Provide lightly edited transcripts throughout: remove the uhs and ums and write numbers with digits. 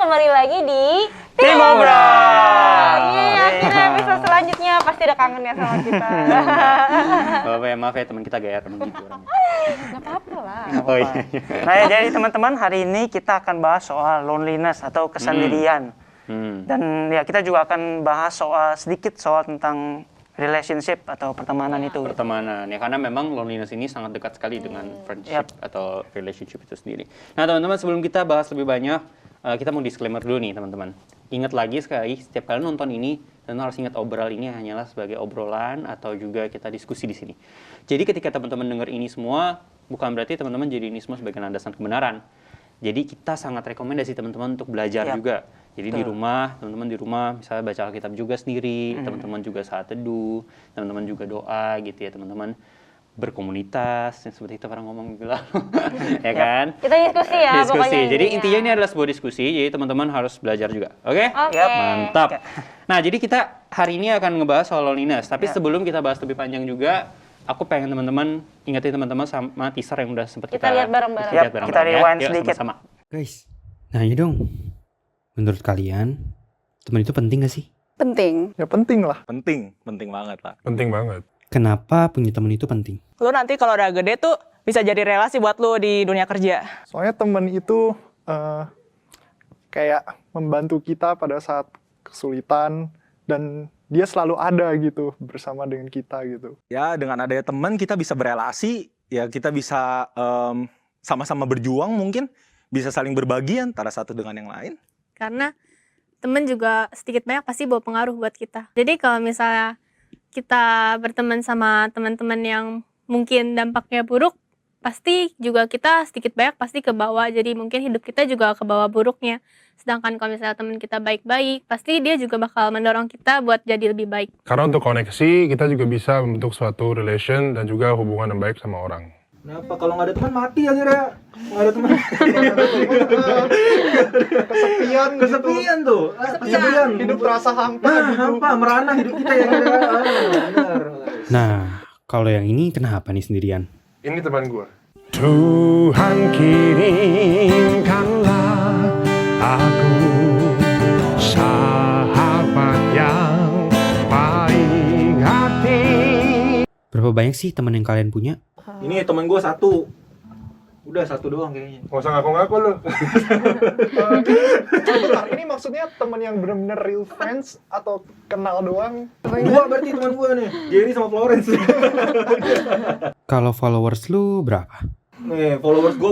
kembali lagi di Tim Ngobrol. Akhirnya episode selanjutnya pasti udah kangen ya sama kita. Maaf ya teman kita gaya teman gitu orangnya. Gak apa-apa lah. Oh iya. Nah ya, jadi teman-teman hari ini kita akan bahas soal loneliness atau kesendirian. Dan ya kita juga akan bahas sedikit soal tentang relationship atau pertemanan itu. Pertemanan ya, karena memang loneliness ini sangat dekat sekali dengan friendship atau relationship itu sendiri. Nah teman-teman, sebelum kita bahas lebih banyak, kita mau disclaimer dulu nih teman-teman. Ingat lagi sekali, setiap kalian nonton ini, teman-teman harus ingat obrolan ini hanyalah sebagai obrolan atau juga kita diskusi di sini. Jadi ketika teman-teman dengar ini semua, bukan berarti teman-teman jadi ini semua sebagai landasan kebenaran. Jadi kita sangat rekomendasi teman-teman untuk belajar juga. Jadi di rumah, teman-teman di rumah misalnya baca Alkitab juga sendiri, teman-teman juga saat teduh, teman-teman juga doa gitu ya teman-teman. Berkomunitas, seperti itu orang ngomong gitu lah. Ya kan? Kita diskusi ya Diskusi. pokoknya. Jadi intinya ini adalah sebuah diskusi, jadi teman-teman harus belajar juga. Oke? Oke. Mantap. Nah, jadi kita hari ini akan ngebahas soal loneliness. Tapi sebelum kita bahas lebih panjang juga, aku pengen teman-teman ingetin teman-teman sama teaser yang udah sempat kita lihat bareng-bareng. Yap, kita rewind sedikit. Sama-sama. Guys, nanya dong. Menurut kalian, teman itu penting gak sih? Penting. Ya penting lah. Penting banget lah. Penting banget. Kenapa punya teman itu penting? Lu nanti kalau udah gede tuh bisa jadi relasi buat lu di dunia kerja. Soalnya temen itu kayak membantu kita pada saat kesulitan dan dia selalu ada gitu bersama dengan kita gitu. Ya dengan adanya teman kita bisa berelasi, ya kita bisa sama-sama berjuang mungkin, bisa saling berbagi antara satu dengan yang lain. Karena temen juga sedikit banyak pasti bawa pengaruh buat kita. Jadi kalau misalnya kita berteman sama teman-teman yang mungkin dampaknya buruk, pasti juga kita sedikit banyak pasti ke bawah. Jadi mungkin hidup kita juga ke bawah buruknya. Sedangkan kalau misalnya teman kita baik-baik, pasti dia juga bakal mendorong kita buat jadi lebih baik. Karena untuk koneksi, kita juga bisa membentuk suatu relation dan juga hubungan yang baik sama orang. Kenapa? Kalau nggak ada teman mati akhirnya. Nggak ada teman. Kesepian tuh. Kesepian. Hidup terasa hampa gitu. Hampa, merana hidup kita ya. Benar. Nah, kalau yang ini kenapa nih sendirian? Ini teman gue. Tuhan kirimkanlah aku sahabat yang baik hati. Berapa banyak sih teman yang kalian punya? Ini teman gue satu. Udah satu doang kayaknya. Gak usah ngaku-ngaku lo. Bentar, ini maksudnya temen yang benar-benar real friends atau kenal doang? Dua berarti teman gue nih. Jerry sama Florence. Kalau followers lu berapa? Nih, followers gue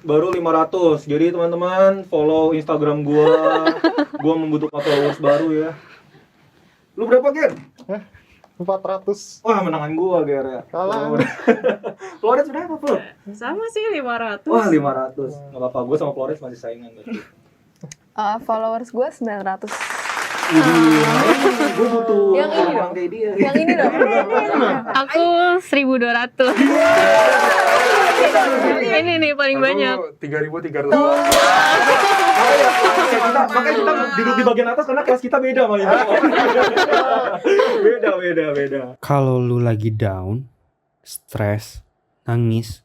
baru 500. Jadi teman-teman follow Instagram gue. Gue membutuhkan followers baru ya. Lu berapa, Ger? 400. Wah, menangan gue, Ger ya. Kalah. Florence berapa, Flo? Sama sih 500. Wah, 500. Nggak apa-apa, gue sama Florence masih saingan berarti. Followers gue 900. Gue butuh Yang ini orang dong. kayak dia. Yang ini dong. Aku 1.200. Ini nih paling banyak. 3.300. Makanya kita duduk di bagian atas karena kelas kita beda sama ini. Beda. Kalau lu lagi down, stres, nangis,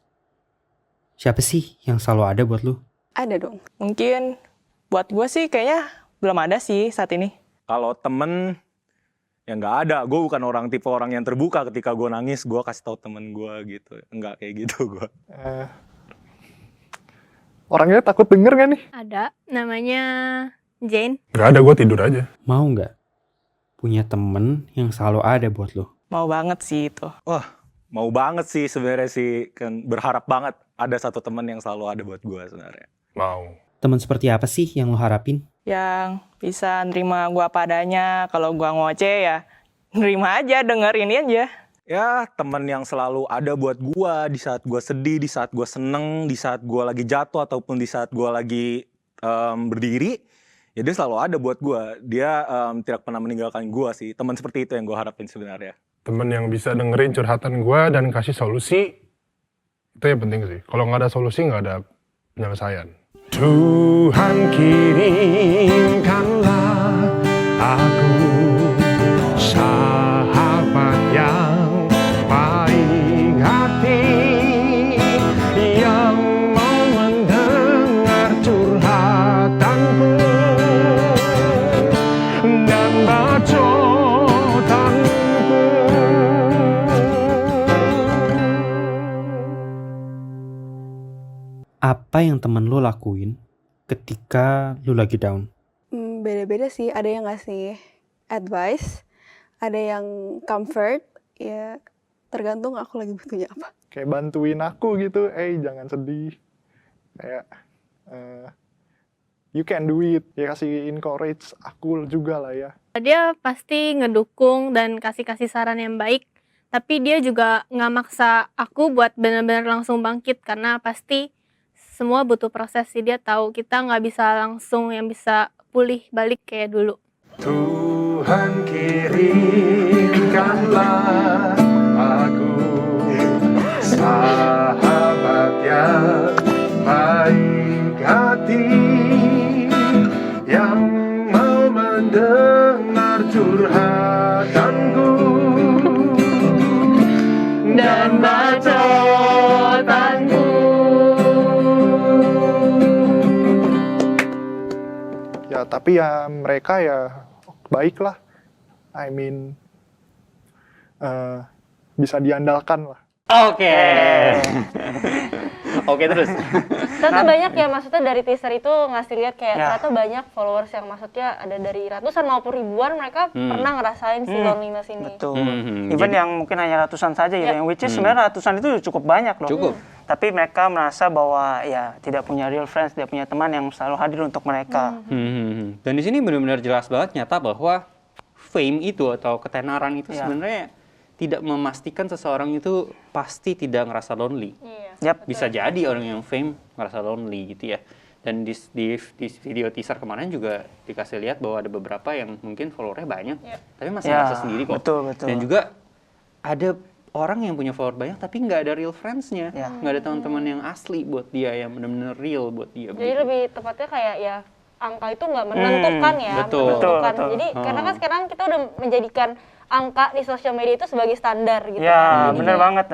siapa sih yang selalu ada buat lu? Ada dong. Mungkin buat gue sih kayaknya belum ada sih saat ini. Kalau temen ya nggak ada, gue bukan tipe orang yang terbuka ketika gue nangis, gue kasih tahu temen gue gitu, nggak kayak gitu gue. Orangnya takut denger gak nih? Ada, namanya Jane. Gak ada, gue tidur aja. Mau nggak punya temen yang selalu ada buat lu? Mau banget sih itu. Mau banget sih sebenarnya sih, kan berharap banget ada satu temen yang selalu ada buat gue sebenarnya. Mau. Temen seperti apa sih yang lu harapin? Yang bisa nerima gue apa adanya. Kalau gue ngoceh ya nerima aja, dengerin aja. Ya temen yang selalu ada buat gue di saat gue sedih, di saat gue seneng, di saat gue lagi jatuh ataupun di saat gue lagi berdiri, ya dia selalu ada buat gue. Dia tidak pernah meninggalkan gue sih. Teman seperti itu yang gue harapin sebenarnya. Temen yang bisa dengerin curhatan gue dan kasih solusi, itu yang penting sih. Kalau nggak ada solusi, nggak ada penyelesaian. Tuhan kirimkanlah aku sahabat yang baik hati, yang mau mendengar curhatanku apa yang temen lu lakuin ketika lu lagi down? Beda-beda sih, ada yang ngasih advice, ada yang comfort, ya tergantung aku lagi butuhnya apa. Kayak bantuin aku gitu, jangan sedih. Kayak you can do it, ya kasih encourage aku juga lah ya. Dia pasti ngedukung dan kasih saran yang baik, tapi dia juga nggak maksa aku buat benar-benar langsung bangkit, karena pasti semua butuh proses sih. Dia tahu kita nggak bisa langsung yang bisa pulih balik kayak dulu. Tuhan kirimkanlah aku sahabat yang baik hati, yang mau mendengar curhatanku dan bacotanku. Ya tapi ya mereka ya baik lah. I mean bisa diandalkan lah. Oke. Oke, terus. Ternyata banyak ya, maksudnya dari teaser itu ngasih lihat kayak Ya. ternyata banyak followers yang maksudnya ada dari ratusan maupun ribuan, mereka pernah ngerasain si loneliness ini. Betul. Hmm, Even jadi- yang mungkin hanya ratusan saja gitu, Ya. yang which is sebenarnya ratusan itu cukup banyak loh. Cukup. Tapi mereka merasa bahwa ya tidak punya real friends, tidak punya teman yang selalu hadir untuk mereka. Dan di sini benar-benar jelas banget nyata bahwa fame itu atau ketenaran itu Ya. sebenarnya tidak memastikan seseorang itu pasti tidak ngerasa lonely. Iya. Yap. Bisa jadi orang yang fame ngerasa lonely gitu ya. Dan di video teaser kemarin juga dikasih lihat bahwa ada beberapa yang mungkin followernya banyak, tapi masih Ya, ngerasa sendiri kok. betul, betul. Dan juga ada orang yang punya follower banyak tapi nggak ada real friends-nya, Ya. nggak ada teman-teman yang asli buat dia, yang benar-benar real buat dia. Jadi begitu. lebih tepatnya kayak ya angka itu nggak menentukan ya, betul. menentukan. Betul, betul. Jadi karena kan sekarang kita udah menjadikan angka di sosial media itu sebagai standar gitu. Ya, kan. bener banget.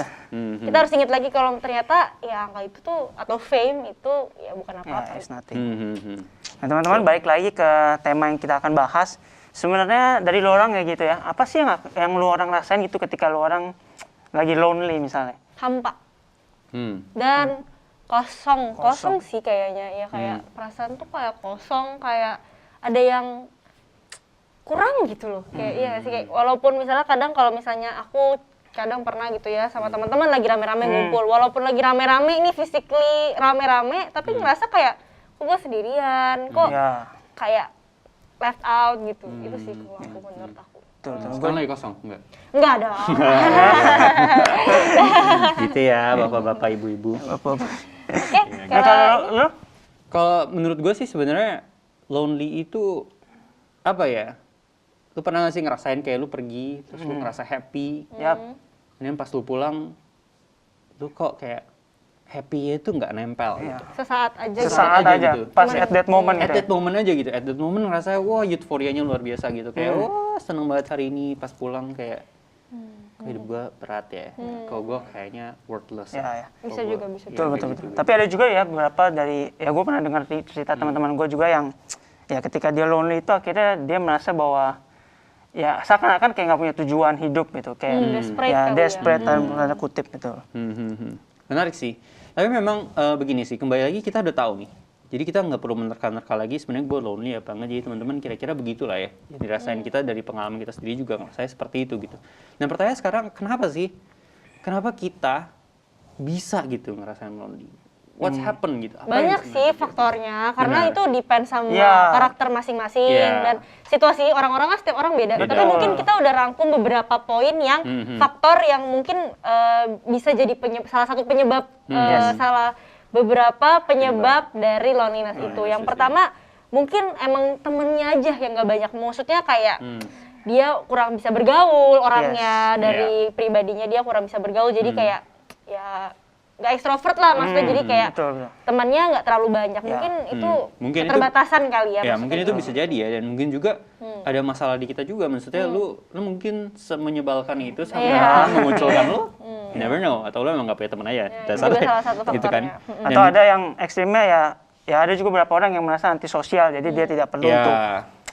Kita harus ingat lagi kalau ternyata ya angka itu tuh atau fame itu ya bukan Ya, apa-apa. it's nothing. Hmm. Nah, teman-teman, balik lagi ke tema yang kita akan bahas. Sebenarnya dari lo orang ya gitu ya, apa sih yang lo orang rasain gitu ketika lo orang lagi lonely misalnya? Hampa Hmm. dan kosong sih kayaknya ya, kayak perasaan tuh kayak kosong, kayak ada yang kurang gitu loh, kayak iya nggak sih, kayak walaupun misalnya kadang kalau misalnya aku kadang pernah gitu ya sama teman-teman lagi rame-rame ngumpul, walaupun lagi rame-rame ini physically rame-rame, tapi ngerasa kayak kok gue sendirian, kok Ya, kayak left out gitu. Itu sih kalau aku, menurut aku. betul. Sekarang lagi kosong? Enggak? Enggak dong. Gitu ya, bapak-bapak, ibu-ibu. Oke, Nah, kalau lo? Kalau menurut gue sih sebenarnya lonely itu apa ya? Lu pernah gak sih ngerasain kayak lu pergi, terus lu ngerasa happy, Yap. kemudian pas lu pulang, lu kok kayak happy-nya itu nggak nempel gitu. sesaat aja. gitu. Sesaat aja aja, gitu. pas at that moment At gitu. that moment aja gitu, at that moment ngerasa wah euforianya luar biasa gitu. Kayak wah seneng banget hari ini, pas pulang kayak hidup gue berat ya, kalau gue kayaknya worthless. Ya, ya. Bisa juga, bisa Betul, betul, betul. Tapi ada juga ya beberapa dari, ya gue pernah dengar cerita teman-teman gue juga yang, ya ketika dia lonely itu akhirnya dia merasa bahwa, ya seakan-akan kayak nggak punya tujuan hidup gitu. Kayak, desperate ya kali ya. desperate, tanda kutip gitu. Menarik sih. Tapi memang begini sih, kembali lagi kita udah tahu nih. Jadi kita nggak perlu menerka-nerka lagi sebenarnya gue lonely apa enggak. Jadi teman-teman kira-kira begitulah ya. Yang dirasain kita dari pengalaman kita sendiri juga saya seperti itu gitu. Dan pertanyaan sekarang, kenapa sih? Kenapa kita bisa gitu ngerasain lonely? What's happen gitu? Apa yang Banyak sebenarnya sih terjadi? faktornya, karena Benar. itu depend sama Ya. karakter masing-masing Ya. dan situasi orang-orang kan setiap orang beda. Beda. Tapi mungkin kita udah rangkum beberapa poin yang faktor yang mungkin bisa jadi salah satu penyebab salah beberapa penyebab dari loneliness itu. Yang pertama mungkin emang temennya aja yang nggak banyak. Maksudnya kayak dia kurang bisa bergaul orangnya, dari pribadinya dia kurang bisa bergaul, jadi kayak ya nggak ekstrovert lah maksudnya, jadi kayak Betul, betul. temannya nggak terlalu banyak. Mungkin itu Mungkin itu- keterbatasan kali ya. Ya maksudnya mungkin itu gitu. bisa jadi ya, dan mungkin juga ada masalah di kita juga. Maksudnya lu mungkin menyebalkan itu sampai memunculkan lu, you never know, atau lu emang nggak punya teman aja. juga salah satu gitu kan. faktornya. Atau ada yang ekstrimnya ya ada juga beberapa orang yang merasa antisosial, jadi dia tidak perlu untuk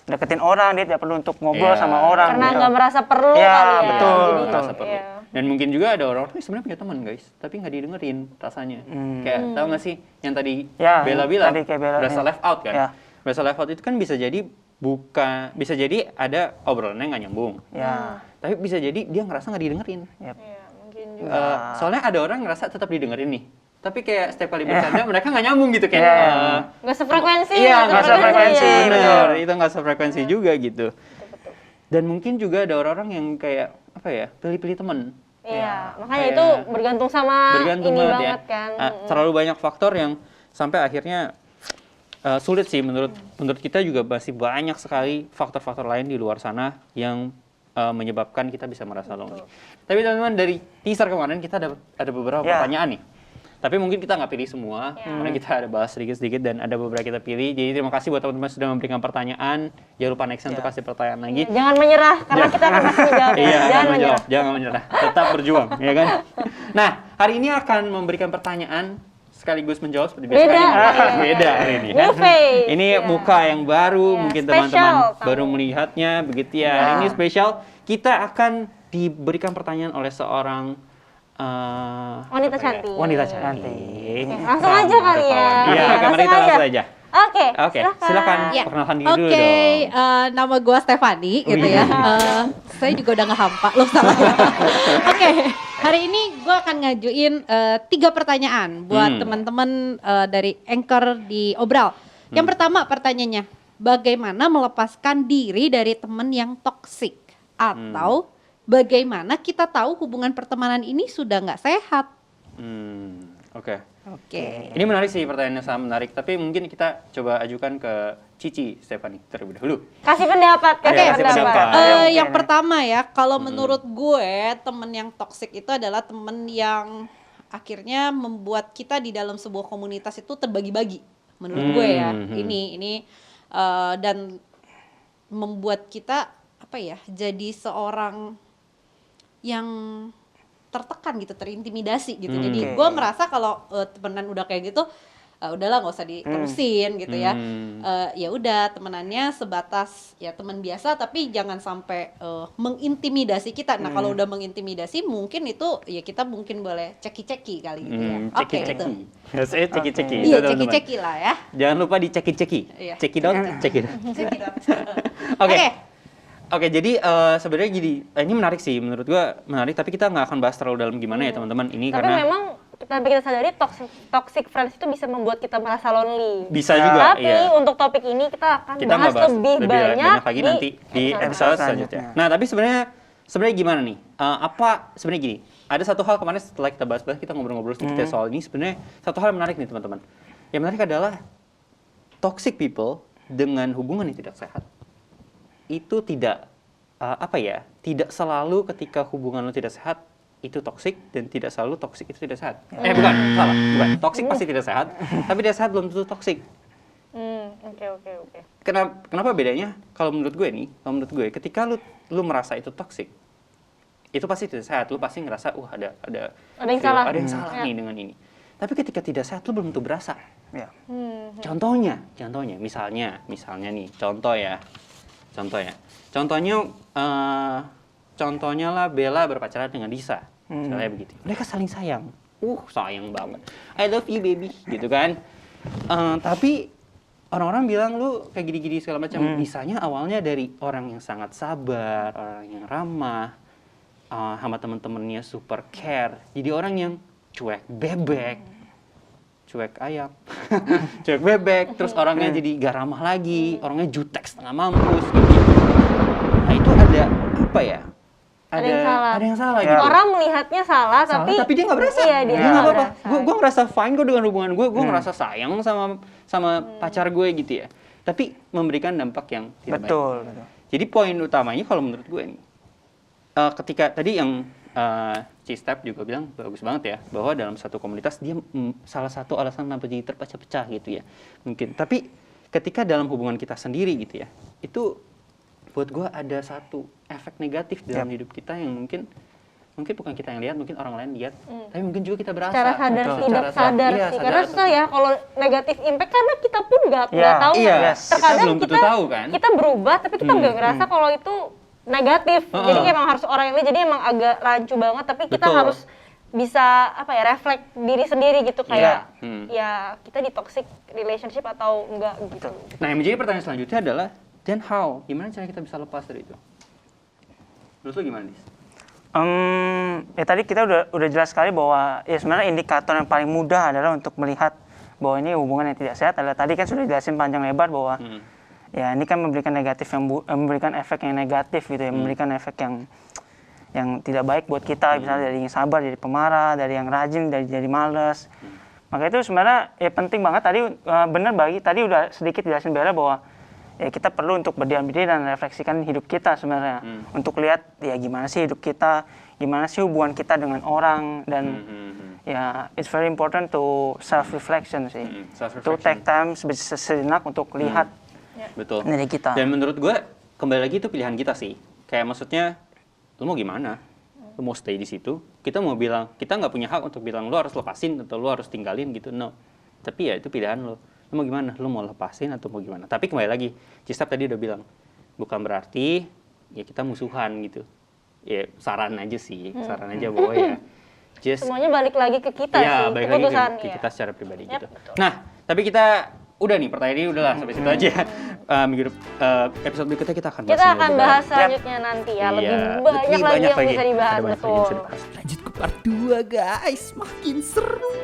deketin orang, dia tidak perlu untuk ngobrol Ya. sama orang. Karena gitu. nggak merasa perlu Ya, kali ya. betul, Jadi, betul. Merasa perlu. ya. Dan mungkin juga ada orang tuh sebenarnya punya teman guys, tapi nggak didengerin rasanya. Kayak tahu nggak sih yang tadi Bella bilang, berasa left out kan? Berasa left out itu kan bisa jadi bisa jadi ada obrolannya nggak nyambung. Tapi bisa jadi dia ngerasa nggak didengerin. Mungkin juga. Soalnya ada orang ngerasa tetap didengerin nih. Tapi kayak setiap kali bercanda mereka nggak nyambung gitu kayak nggak sefrekuensi. Iya, nggak sefrekuensi. Benar. Itu nggak sefrekuensi juga gitu. Dan mungkin juga ada orang-orang yang kayak apa ya, pilih-pilih teman. Iya, makanya itu bergantung sama ini banget kan. Terlalu banyak faktor yang sampai akhirnya sulit sih menurut kita juga masih banyak sekali faktor-faktor lain di luar sana yang menyebabkan kita bisa merasa lonely. Tapi teman-teman dari teaser kemarin kita ada beberapa pertanyaan nih. Tapi mungkin kita nggak pilih semua, karena kita ada bahas sedikit-sedikit dan ada beberapa kita pilih. Jadi terima kasih buat teman-teman sudah memberikan pertanyaan. Jangan lupa next untuk kasih pertanyaan lagi. Jangan menyerah, karena kita akan kasih jawab. Jangan menyerah. Tetap berjuang, ya kan? Nah, hari ini akan memberikan pertanyaan sekaligus menjawab seperti biasa. Beda hari ini. Ini muka yang baru, mungkin teman-teman baru melihatnya, begitu ya. Hari ini spesial. Kita akan diberikan pertanyaan oleh seorang wanita cantik. Langsung aja kali ya. Iya, mari kita langsung aja. Oke, silakan perkenalkan diri dulu dong. Nama gue Stefani gitu ya. Saya juga udah ngehampa loh sama. Oke, hari ini gue akan ngajuin 3 pertanyaan buat teman-teman dari Anchor di Obral. Yang pertama pertanyaannya, bagaimana melepaskan diri dari teman yang toksik? Atau bagaimana kita tahu hubungan pertemanan ini sudah nggak sehat? Oke. Ini menarik sih, pertanyaannya sangat menarik. Tapi mungkin kita coba ajukan ke Cici Stefani terlebih dahulu. Kasih pendapat. Yang pertama ya, kalau menurut gue temen yang toksik itu adalah temen yang akhirnya membuat kita di dalam sebuah komunitas itu terbagi-bagi. Menurut gue ya, ini dan membuat kita jadi seorang yang tertekan gitu, terintimidasi gitu. Jadi gue merasa kalau temenan udah kayak gitu, udahlah nggak usah diterusin gitu ya. Ya udah temenannya sebatas ya teman biasa, tapi jangan sampai mengintimidasi kita. Nah kalau udah mengintimidasi mungkin itu ya kita mungkin boleh ceki-ceki kali gitu ya. Ceki-ceki. Ceki-ceki. Iya ceki-ceki lah ya. Jangan lupa diceki-ceki. Cekidot. Oke, jadi sebenarnya ini menarik sih, menurut gua menarik, tapi kita nggak akan bahas terlalu dalam gimana ya teman-teman ini, tapi karena memang kita sadari toxic friends itu bisa membuat kita merasa lonely. Bisa juga. Tapi untuk topik ini kita akan bahas lebih banyak lagi nanti di episode selanjutnya. Nah, tapi sebenarnya gimana nih? Sebenarnya gini, ada satu hal kemarin setelah kita bahas kita ngobrol-ngobrol sedikit soal ini, sebenarnya satu hal yang menarik nih teman-teman. Yang menarik adalah toxic people dengan hubungan yang tidak sehat itu tidak tidak selalu ketika hubungan lo tidak sehat itu toksik, dan tidak selalu toksik itu tidak sehat. Bukan. Toksik pasti tidak sehat, tapi tidak sehat belum tentu toksik. Oke. Kenapa bedanya? Kalau menurut gue ketika lu merasa itu toksik, itu pasti tidak sehat. Lu pasti ngerasa ada yang salah nih dengan ini. Tapi ketika tidak sehat lu belum tentu berasa. Contohnya misalnya nih, contohnya lah Bella berpacaran dengan Disa, misalnya begitu. Mereka saling sayang, sayang banget. I love you baby, gitu kan. Tapi orang-orang bilang lu kayak gini-gini segala macam. Disanya awalnya dari orang yang sangat sabar, orang yang ramah, sama temen-temennya super care. Jadi orang yang cuek bebek, cuek ayam, cuek bebek, terus orangnya jadi gak ramah lagi, orangnya jutek setengah mampus gitu. Nah itu ada ada yang salah gitu. Orang melihatnya salah, tapi dia nggak berasa. Iya, dia nggak apa-apa. Gue ngerasa fine kok dengan hubungan gue ngerasa sayang sama pacar gue gitu ya. Tapi memberikan dampak yang tidak baik. Jadi poin utamanya kalau menurut gue nih, ketika tadi yang C-Step juga bilang bagus banget ya, bahwa dalam satu komunitas dia salah satu alasan kenapa jadi terpecah-pecah gitu ya mungkin. Tapi ketika dalam hubungan kita sendiri gitu ya, itu buat gue ada satu efek negatif dalam hidup kita yang mungkin bukan kita yang lihat, mungkin orang lain lihat, tapi mungkin juga kita berasa secara sadar tidak sadar sih, karena susah ya kalau negatif impact, karena kita pun nggak tahu. Terkadang kita belum tentu tahu kan, kita berubah tapi kita nggak ngerasa kalau itu negatif. Jadi emang harus orang yang jadi emang agak rancu banget, tapi kita Betul. harus bisa reflect diri sendiri gitu kayak ya kita di toxic relationship atau enggak gitu. Nah, yang menjadi pertanyaan selanjutnya adalah then how? Gimana cara kita bisa lepas dari itu? Menurut lu gimana, Dis? Ya tadi kita udah jelas sekali bahwa ya sebenarnya indikator yang paling mudah adalah untuk melihat bahwa ini hubungan yang tidak sehat adalah tadi kan sudah jelasin panjang lebar bahwa ya ini kan memberikan memberikan efek yang negatif gitu ya, memberikan efek yang tidak baik buat kita, misalnya dari yang sabar jadi pemarah, dari yang rajin jadi malas. Maka itu sebenarnya ya penting banget tadi benar tadi udah sedikit jelasin Bella bahwa ya kita perlu untuk berdiam diri dan refleksikan hidup kita sebenarnya untuk lihat ya gimana sih hidup kita, gimana sih hubungan kita dengan orang dan ya it's very important to self reflection sih. To take time sejenak untuk lihat Betul. dari kita. Dan menurut gue kembali lagi itu pilihan kita sih. Kayak maksudnya lu mau gimana? Lu mau stay di situ? Kita mau bilang kita nggak punya hak untuk bilang lu harus lepasin atau lu harus tinggalin gitu. No. Tapi ya itu pilihan lu. Lu mau gimana? Lu mau lepasin atau mau gimana? Tapi kembali lagi, Cistap tadi udah bilang bukan berarti ya kita musuhan gitu. Ya saran aja sih, saran aja bahwa ya semuanya balik lagi ke kita ya, sih, balik keputusan lagi ke kita secara pribadi gitu. Betul. Nah, tapi kita udah nih pertanyaan ini udahlah sampai situ aja. Episode berikutnya kita akan bahas selanjutnya nanti ya, lebih banyak lagi yang bisa dibahas. Betul. Lanjut ke part 2 guys, makin seru.